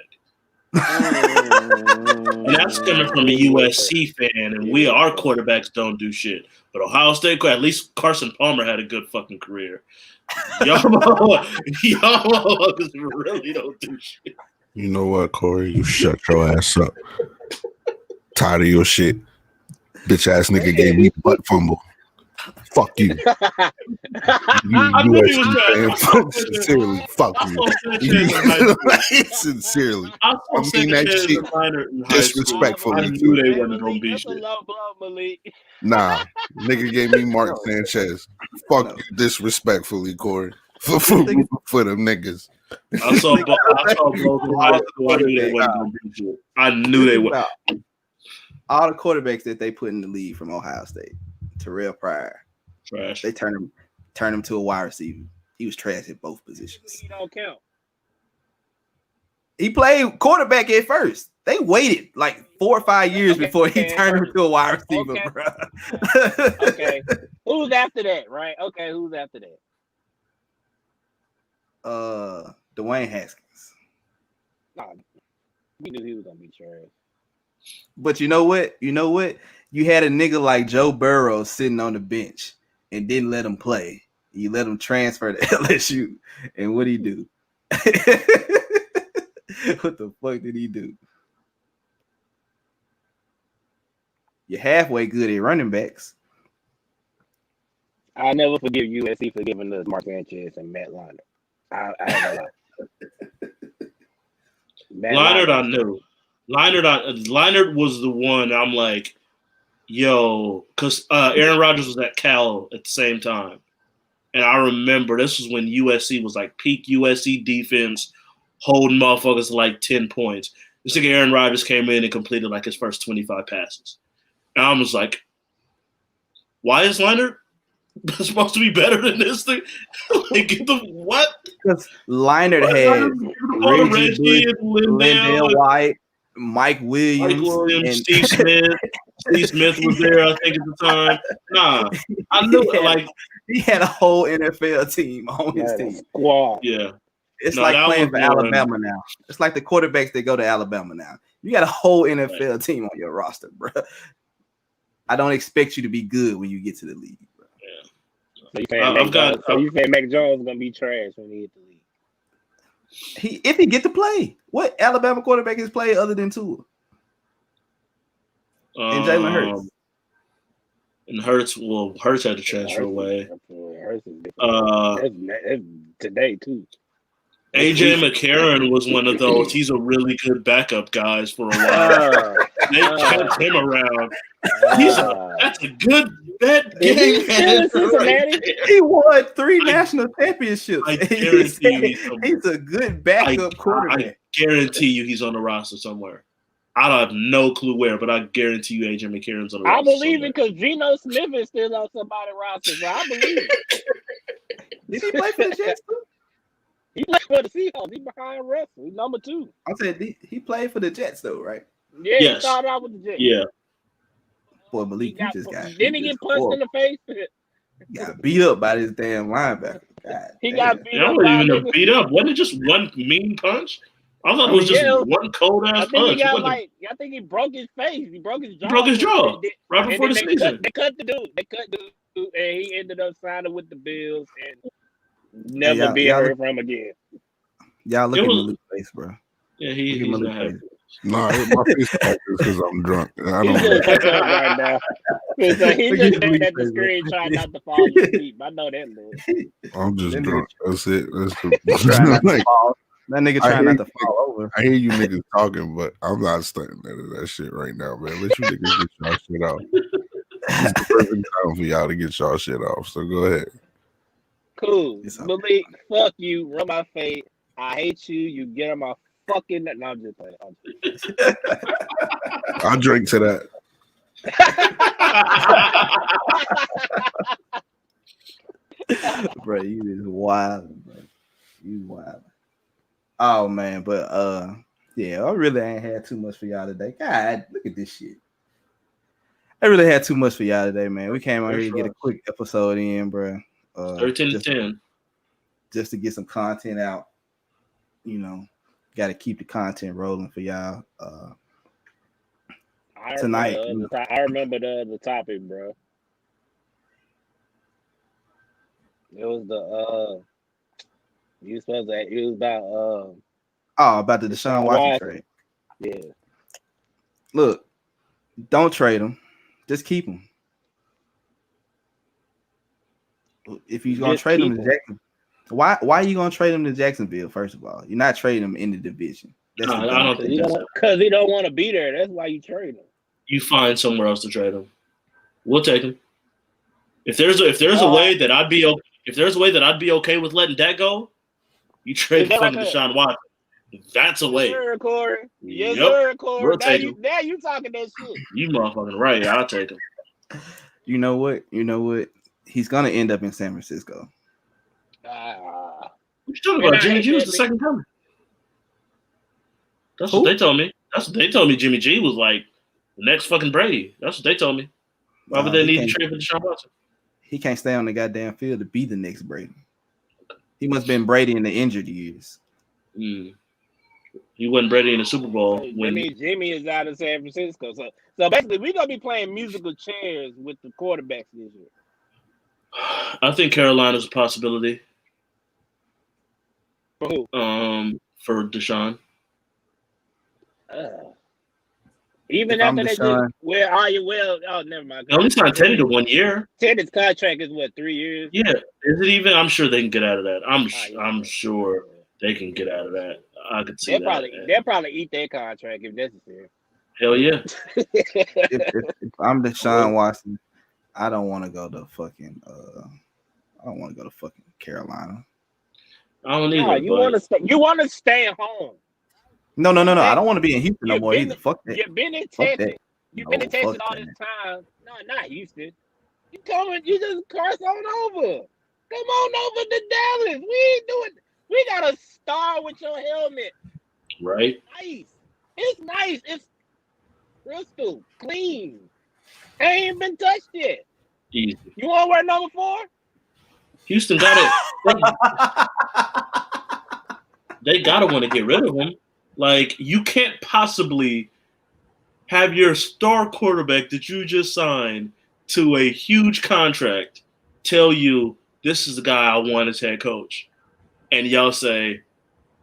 And that's coming from a USC fan, and our quarterbacks don't do shit. But Ohio State, at least Carson Palmer had a good fucking career. Y'all really don't do shit. You know what, Corey? You shut your ass up. Tired of your shit. Bitch ass nigga gave me butt fumble. Fuck you. Sincerely, fuck you. Sincerely. I mean that shit disrespectfully. I knew they wasn't gonna be shit. Nah, nigga gave me Mark Sanchez. Fuck you disrespectfully, Corey. For them niggas. I saw both in high school. I knew they wasn't gonna be shit. I knew they would. All the quarterbacks that they put in the league from Ohio State, Terrell Pryor, trash. They turned him to a wide receiver. He was trash at both positions. He don't count. He played quarterback at first. They waited like 4 or 5 years before he turned him to a wide receiver, bro. Okay. Who's after that, right? Okay, who's after that? Dwayne Haskins. Nah, we knew he was gonna be trash. But you know what? You had a nigga like Joe Burrow sitting on the bench and didn't let him play. You let him transfer to LSU. And what'd he do? What the fuck did he do? You're halfway good at running backs. I'll never forgive USC for giving us Mark Sanchez and Matt Leinart. I Leinart, I knew. Leinart was the one I'm like, yo, because Aaron Rodgers was at Cal at the same time. And I remember this was when USC was like peak USC defense, holding motherfuckers to like 10 points. This nigga Aaron Rodgers came in and completed like his first 25 passes. And I was like, why is Leinart supposed to be better than this thing? Like, get the what? Because Leinart had Reggie Bush, Lindell White, Mike Williams, and Steve Smith. Steve Smith was there, I think, at the time. Nah, I knew it. He had a whole NFL team on his team. Squad. Yeah. It's like playing for Alabama now. It's like the quarterbacks that go to Alabama now. You got a whole NFL team on your roster, bro. I don't expect you to be good when you get to the league, bro. Yeah. So you saying Mac Jones is gonna be trash when he hit the league? If he get to play, what Alabama quarterback has played other than Tua? And Jalen Hurts. And Hurts had to transfer away. Hurts is today too. AJ McCarron was one of those. He's a really good backup, guys, for a while. They kept him around. That's a good bet game. He won 3 national championships. I guarantee you he's a good backup quarterback. I guarantee you he's on the roster somewhere. I don't have no clue where, but I guarantee you AJ McCarron's on the roster. I believe it because Geno Smith is still on somebody's roster, so I believe it. Did he play for the Jets too? He played for the Seahawks. He's behind Russell. He's number 2. I said he played for the Jets though, right? Yeah, yes. He started out with the Jets. Yeah. Boy, Malik, didn't he get punched in the face? He got beat up by this damn linebacker. He got beat up. Not even beat up. Wasn't it just one mean punch? I thought it was just one cold ass punch. I think he broke his face. He broke his jaw. He broke his jaw right before the season. They cut the dude. And he ended up signing with the Bills and never be heard from again. Y'all look at Malik's face, bro. Yeah, he's not happy. Nah, my face is like this because I'm drunk. I don't know. Right now. He's just looking at the screen trying not to fall asleep. I know that, Lord. I'm just drunk. That's it. That nigga trying not to fall over. I hear you niggas talking, but I'm not studying that shit right now, man. Let you niggas get y'all shit off. It's the perfect time for y'all to get y'all shit off. So go ahead. Cool. Malik, fuck you. Run my face. I hate you. You get on my fucking. No, I'm just playing. I'll drink to that. Bro, you is wild, bro. You wild. Oh man, but yeah, I really ain't had too much for y'all today. God, look at this shit. I really had too much for y'all today, man. We came out here to get a quick episode in, bro. 13-10. Just to get some content out. You know, got to keep the content rolling for y'all. Tonight. I remember the topic, bro. It was it was about the Deshaun Watson trade. Yeah. Look, don't trade him. Just keep him. If you're gonna trade him to Jacksonville, why are you gonna trade him to Jacksonville? First of all, you're not trading him in the division. I don't think because he don't want to be there. That's why you trade him. You find somewhere else to trade him. We'll take him. If there's a way that I'd be okay with letting that go, you trade him for Deshaun Watson. That's a way. Sir, Corey. Yes, Yep. sir, Corey. We'll take him. Now you talking that shit. You motherfucking right. I'll take him. You know what? He's gonna end up in San Francisco. What you talking about? Jimmy G was the second coming. That's what they told me. That's what they told me. Jimmy G was like the next fucking Brady. That's what they told me. Why would they need to trade for Deshaun Watson? He can't stay on the goddamn field to be the next Brady. He must have been Brady in the injured years. He wasn't Brady in the Super Bowl. Jimmy is out of San Francisco. So basically, we're going to be playing musical chairs with the quarterbacks this year. I think Carolina's a possibility. For who? For Deshaun. Even after they did, where are you? Well, oh, never mind. They only signed Teddy to 1 year. Teddy's contract is what, 3 years? Yeah. Is it even? I'm sure they can get out of that. I'm sure they can get out of that. I could see they'll probably eat their contract if necessary. Hell yeah. if I'm Deshaun Watson, I don't want to go to fucking Carolina. I don't either. No, you want to stay home. No. I don't want to be in Houston no more either. Fuck that. You've been in Texas. You've been in Texas all this time. No, not Houston. You just cross on over. Come on over to Dallas. We ain't doing. We got a star with your helmet. Right. Nice. It's nice. It's crystal clean. Ain't been touched yet. Easy. You want to wear number 4? Houston got it. They gotta want to get rid of him. Like, you can't possibly have your star quarterback that you just signed to a huge contract tell you this is the guy I want as head coach. And y'all say,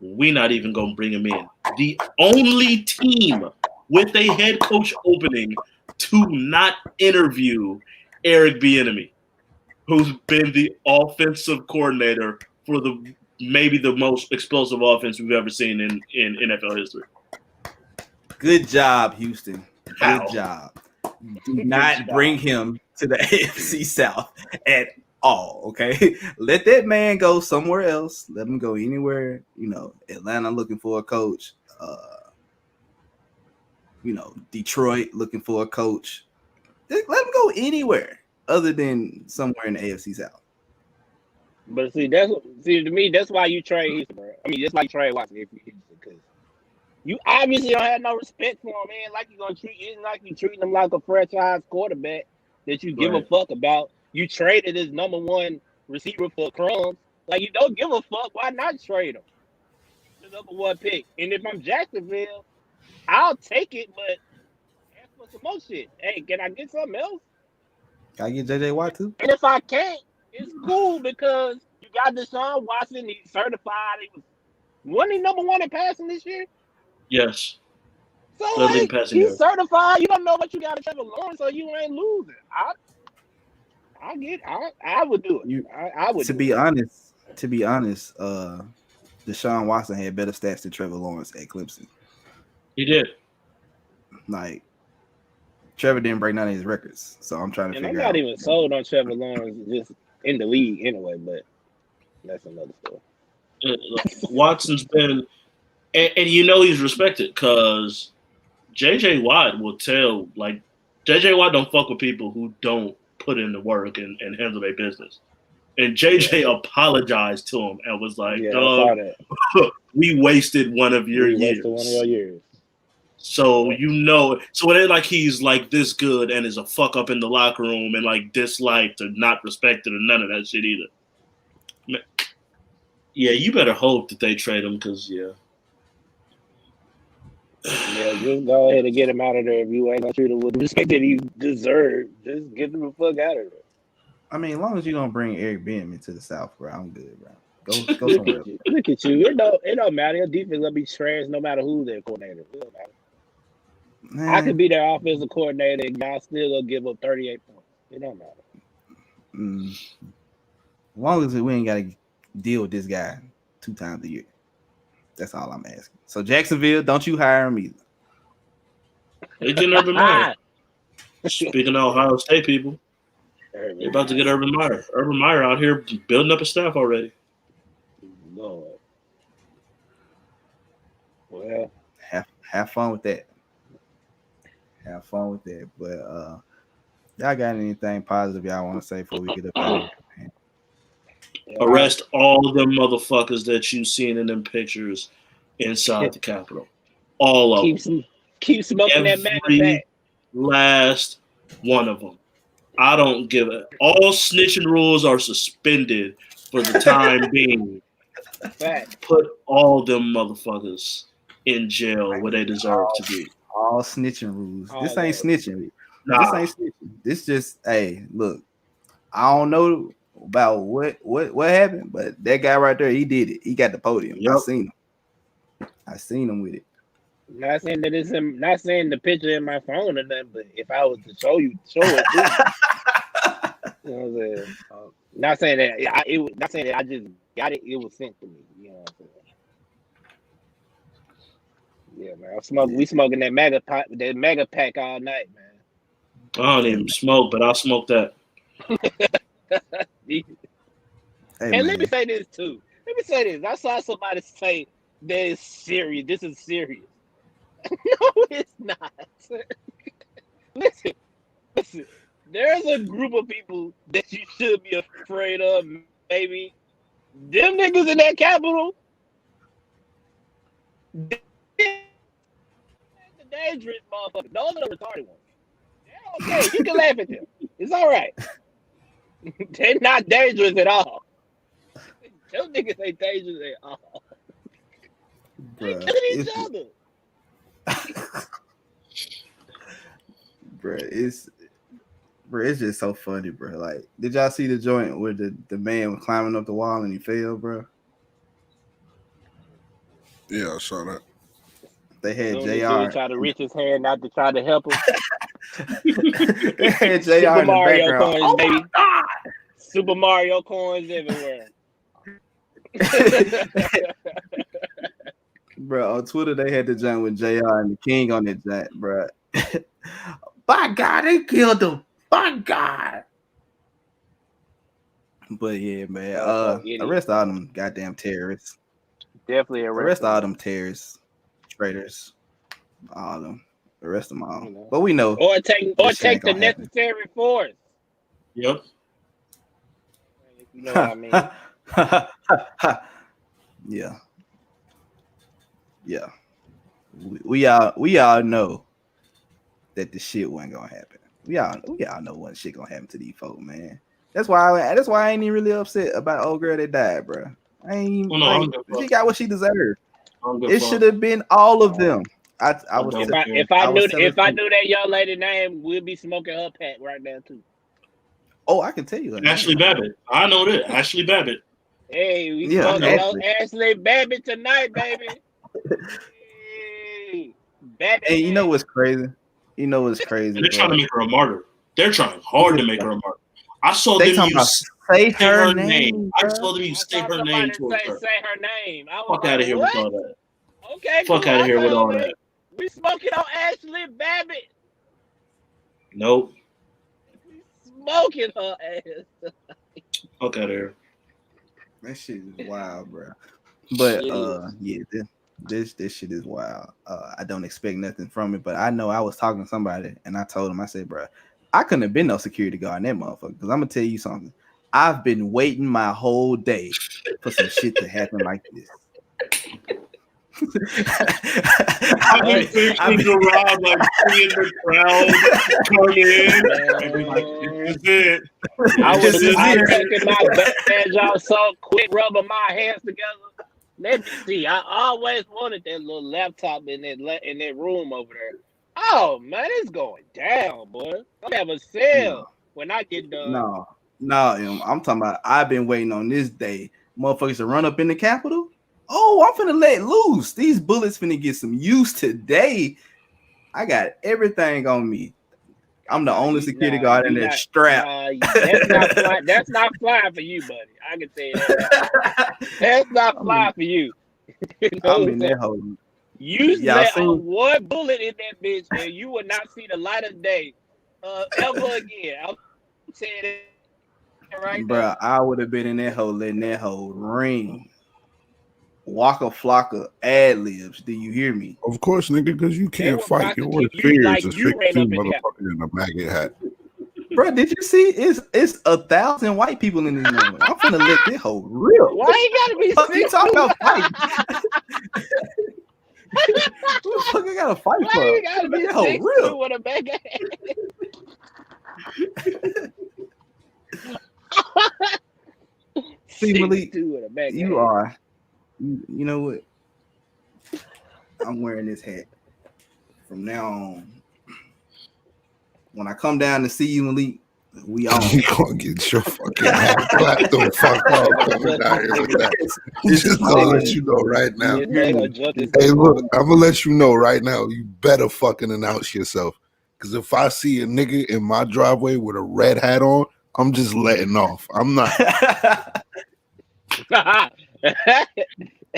we're not even going to bring him in. The only team with a head coach opening to not interview Eric Bieniemy, who's been the offensive coordinator for maybe the most explosive offense we've ever seen in NFL history. Good job, Houston. How? Good job. Do not bring him to the AFC South at all, okay? Let that man go somewhere else. Let him go anywhere. Atlanta looking for a coach. Detroit looking for a coach. Let him go anywhere other than somewhere in the AFC South. But to me, that's why you trade Houston, bro. I mean, that's why you trade Watson because you obviously don't have no respect for him, man. Like it's like you treating him like a franchise quarterback that you give a fuck about. You traded his number 1 receiver for crumbs. Like, you don't give a fuck. Why not trade him? The number 1 pick. And if I'm Jacksonville, I'll take it, but ask for some more shit. Hey, can I get something else? Can I get J.J. Watt too? And if I can't, it's cool because you got Deshaun Watson. He's certified. Wasn't he number 1 in passing this year? Yes. So he's certified. You don't know what you got to Trevor Lawrence, so you ain't losing. I would do it. I would. To be honest, Deshaun Watson had better stats than Trevor Lawrence at Clemson. He did. Like, Trevor didn't break none of his records, so I'm trying to figure out. I'm not even sold on Trevor Lawrence just in the league anyway, but that's another story. Watson's been, and he's respected because J.J. Watt will tell, J.J. Watt don't fuck with people who don't put in the work and handle their business. And JJ apologized to him and was like, Yeah, I saw "Dog, that. we wasted one of your We years." wasted one of your years. So so it ain't like he's like this good and is a fuck up in the locker room and like disliked or not respected or none of that shit either. Yeah, you better hope that they trade him because Yeah, just go ahead and get him out of there. If you ain't gonna treat him with the respect that he deserves, just get him the fuck out of there. I mean, as long as you don't bring Eric Bieniemy to the South, bro, I'm good, bro. Go Look somewhere at else. you. Look at you. It don't matter. Your defense gonna be trash no matter who their coordinator. It don't matter. I could be their offensive coordinator and y'all still gonna give up 38 points. It don't matter. As long as we ain't got to deal with this guy 2 times a year. That's all I'm asking. So Jacksonville, don't you hire him either. they getting Urban Meyer. Speaking of Ohio State people, they're about to get Urban Meyer. Urban Meyer out here building up a staff already. Lord. Well, have fun with that. Have fun with that. But y'all got anything positive y'all want to say before we get up out of here? Arrest all of them motherfuckers that you seen in them pictures inside the Capitol. All of them. Keep smoking that MAGA pack. Last one of them. I don't give it. All snitching rules are suspended for the time being. Fact. Put all them motherfuckers in jail where they deserve to be. All snitching rules. This ain't snitching. Nah. This ain't snitching. This just, hey, look, I don't know about what happened, but that guy right there, he did it. He got the podium. Yep. I seen him with it. Not saying that it's him, not saying the picture in my phone or nothing, but if I was to show it to you. You know what I'm saying? Not saying that not saying that I just got it, it was sent to me. You know what I'm saying? Yeah, man. We smoking that mega pack all night, man. I don't even smoke, but I'll smoke that. And let me say this too. I saw somebody say that is serious. This is serious. No, it's not. Listen. There's a group of people that you should be afraid of, maybe. Them niggas in that Capitol. The dangerous motherfuckers. Those are the retarded ones. They're okay. You can laugh at them. It's all right. They're not dangerous at all. Those niggas ain't dangerous at all. They're killing each other. It's just so funny, bro. Like, did y'all see the joint where the man was climbing up the wall and he fell, bro? Yeah, I saw that. They had JR try to reach his hand out to try to help him. They had JR Super in the Mario background. Coins, baby. Super Mario coins everywhere. Bro, on Twitter they had the joint with JR and the King on that joint, bro. By God, they killed him. By God. But yeah, man. Arrest all them goddamn terrorists. Definitely arrest all them terrorists, traitors, all of them. Arrest them all. But we know. Or take the necessary force. Yep. You know what I mean? Yeah. Yeah. We all know that the shit wasn't gonna happen. We all know what shit gonna happen to these folks, man. That's why I ain't even really upset about old girl that died, bro. She got what she deserved. It should have been all of them. If I knew that young lady name, we'd be smoking her pack right now too. Oh, I can tell you. Ashley Babbitt. I know that. Ashley Babbitt. Hey, we smoking on Ashley Babbitt tonight, baby. Hey, Babbitt. Hey, you know what's crazy? They're trying to make her a martyr. They're trying hard to make her a martyr. I saw them say her name. I told them you say her name towards her. Say her name. Fuck out of here with all that. Okay, fuck out of here with all that. We smoking on Ashley Babbitt. Nope. We smoking her ass. Fuck out of here. That shit is wild, bro. But yeah, this shit is wild. I don't expect nothing from it, but I know I was talking to somebody and I told him, I said, bro, I couldn't have been no security guard in that motherfucker. Because I'm gonna tell you something. I've been waiting my whole day for some shit to happen like this. I've been picturing Rob like seeing the crowd come in and be like, "This is it." I would This is have it. taken my badge off so quick, rubbing my hands together. Let me see. I always wanted that little laptop in that room over there. Oh man, it's going down, boy. I'm gonna have a sale when I get done. No, I'm talking about I've been waiting on this day. Motherfuckers to run up in the Capitol. Oh, I'm finna let loose. These bullets finna get some use today. I got everything on me. I'm the only security guard in that strap. That's not flying for you, buddy. I can tell you that. That's not flying for you. I'm in that hole. You let one bullet in that bitch, and you will not see the light of day ever again. I'm saying that right Bruh, now. I would have been in that hole, letting that hole ring. Waka Flocka ad libs. Do you hear me? Of course, nigga, because you can't were fight. about Your to worst kick you fear like is a you ran 16 up in the motherfucker in a maggot hat. Bro, did you see? It's 1,000 white people in this moment. I'm finna let this hole rip. Why you gotta be Fuck you sick? talking about fight? What the fuck I gotta fight for? Why you gotta Let be that hole 6'2" rip. with a bag See, Malik, 6'2" with a bag you are. You know what? I'm wearing this hat from now on. When I come down to see you, Malik, we on. You gonna get your fucking hat clapped the fuck off coming down here with that. Just gonna let you know right now. Hey, look, I'm gonna let you know right now. You better fucking announce yourself. Because if I see a nigga in my driveway with a red hat on, I'm just letting off. I'm not.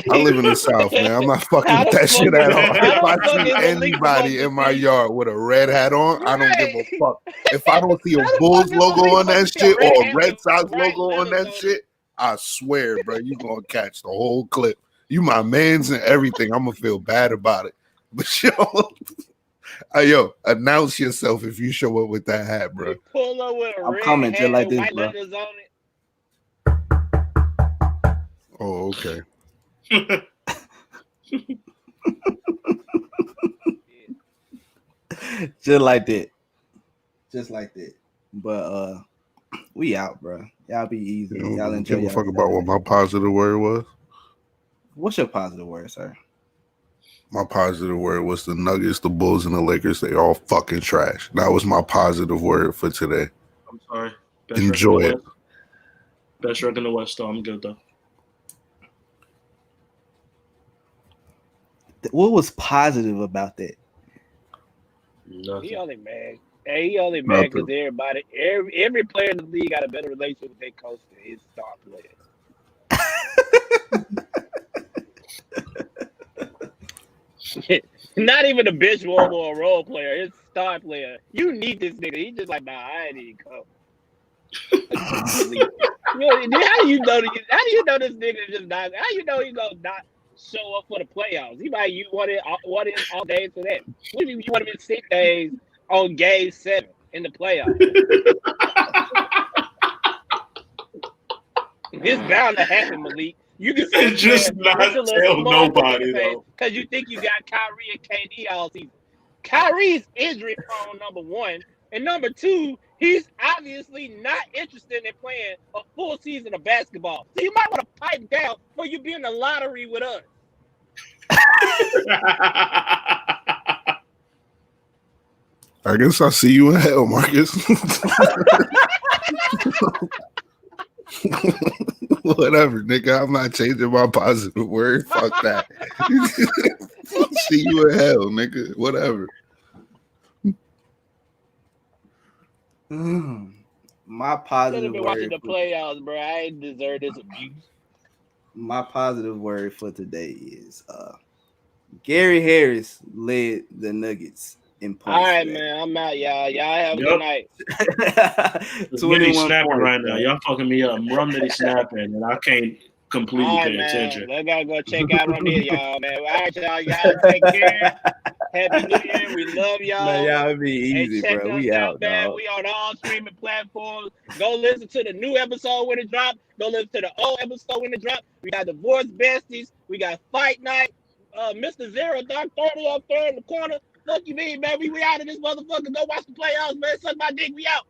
I live in the South, man. I'm not fucking with that shit at all. If I see anybody in my yard with a red hat on, I don't give a fuck. If I don't see a Bulls logo on that shit or a Red Sox logo on that shit, I swear, bro, you gonna catch the whole clip. You my mans and everything. I'm gonna feel bad about it. But yo, announce yourself if you show up with that hat, bro. Pull up with a I'm red coming hat just like and this, white bro. letters on it. Oh, okay. Just like that. Just like that. But we out, bro. Y'all be easy. Y'all enjoy. Give a fuck about what my positive word was. What's your positive word, sir? My positive word was the Nuggets, the Bulls, and the Lakers. They all fucking trash. That was my positive word for today. I'm sorry. Enjoy it. Best record in the West, though. I'm good, though. What was positive about that? Nothing. He only mad. Hey, he only mad because every player in the league got a better relationship with their coach than his star player. Not even a bitch one or a role player. His star player. You need this nigga. He just like, nah, I ain't even come. How do you know this nigga just not? How you know he gonna not show up for the playoffs? He might want it all days for that. What do you want him in 6 days on game 7 in the playoffs? It's bound to happen, Malik. You can just not tell nobody though, because you think you got Kyrie and KD all season. Kyrie's injury prone, number 1, and number 2, he's obviously not interested in playing a full season of basketball. So you might want to pipe down before you be in the lottery with us. I guess I'll see you in hell, Marcus. Whatever, nigga. I'm not changing my positive word. Fuck that. See you in hell, nigga. Whatever. My positive been word. Watching the playoffs, bro. I ain't deserve this abuse. My positive word for today is Gary Harris led the Nuggets in points. All right, man. I'm out, y'all. Y'all have a good night. It's really snapping right now. Y'all fucking me up. I'm really snapping, and I can't completely All right, paying man. attention. Let's go check out on here, y'all, man. All right, y'all take care. Happy New Year. We love y'all. Man, y'all be Hey, easy, check bro. us We out, man. dog. We on all streaming platforms. Go listen to the new episode when it drops. Go listen to the old episode when it drops. We got Divorce Besties. We got Fight Night. Mr. Zero Dark 30 up there in the corner. Fuck you mean, baby? We out of this motherfucker. Go watch the playoffs, man. Suck my dick. We out.